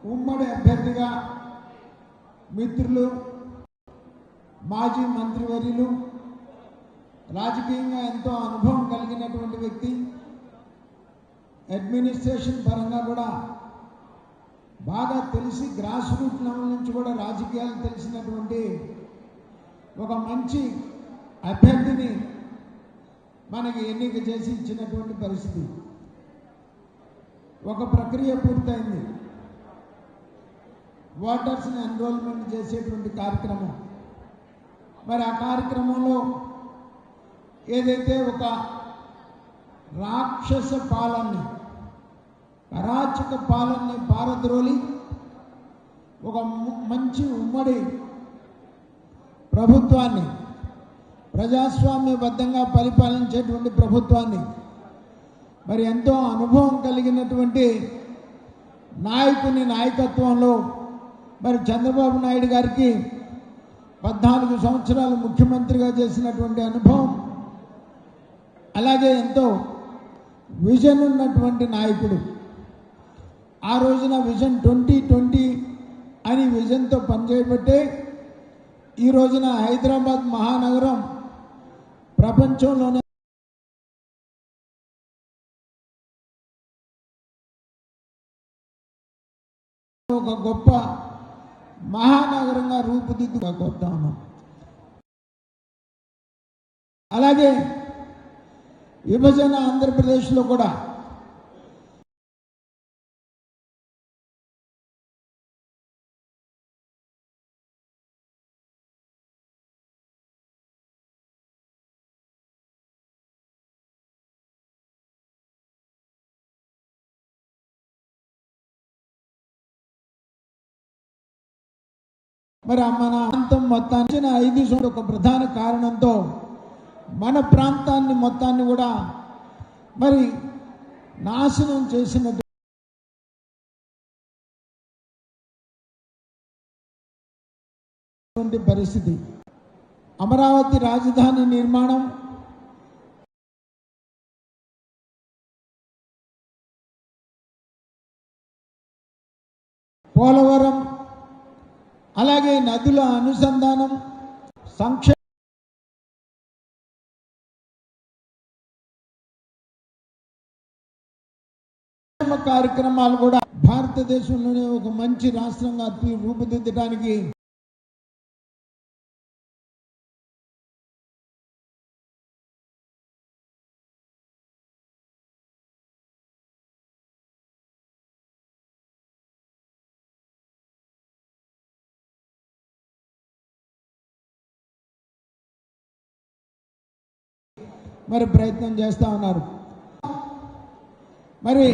ఉమ్మడి అభ్యర్థిగా మిత్రులు మాజీ మంత్రివర్యులు రాజకీయంగా ఎంతో అనుభవం కలిగినటువంటి వ్యక్తి, అడ్మినిస్ట్రేషన్ పరంగా కూడా బాగా తెలిసి గ్రాస్ రూట్ లెవెల్ నుంచి కూడా రాజకీయాలు తెలిసినటువంటి ఒక మంచి అభ్యర్థిని మనకి ఎన్నిక చేసి ఇచ్చినటువంటి పరిస్థితి. ఒక ప్రక్రియ పూర్తయింది, ఓటర్స్ని ఎన్రోల్మెంట్ చేసేటువంటి కార్యక్రమం. మరి ఆ కార్యక్రమంలో ఏదైతే ఒక రాక్షస పాలనని, అరాచక పాలనని పారద్రోలి ఒక మంచి ఉమ్మడి ప్రభుత్వాన్ని, ప్రజాస్వామ్యబద్ధంగా పరిపాలించేటువంటి ప్రభుత్వాన్ని, మరి ఎంతో అనుభవం కలిగినటువంటి నాయకుని నాయకత్వంలో మరి చంద్రబాబు నాయుడు గారికి 14 సంవత్సరాలు ముఖ్యమంత్రిగా చేసినటువంటి అనుభవం, అలాగే ఎంతో విజన్ ఉన్నటువంటి నాయకుడు. ఆ రోజున విజన్ 2020 అని విజన్తో పనిచేయబట్టే ఈ రోజున హైదరాబాద్ మహానగరం ప్రపంచంలోనే ఒక గొప్ప మహానగరంగా రూపుదిద్దుకోతా ఉన్నాం. అలాగే విభజన ఆంధ్రప్రదేశ్లో కూడా మరి మన ప్రాంతం మొత్తాన్ని 5 సంవత్సరాలు ఒక ప్రధాన కారణంతో మన ప్రాంతాన్ని మొత్తాన్ని కూడా మరి నాశనం చేసినటువంటి పరిస్థితి. అమరావతి రాజధాని నిర్మాణం, పోలవరం, అలాగే నదుల అనుసంధానం, సంక్షేమ కార్యక్రమాలు కూడా భారతదేశంలోనే ఒక మంచి రాష్ట్రంగా రూపుదిద్దడానికి మరి ప్రయత్నం చేస్తూ ఉన్నారు. మరి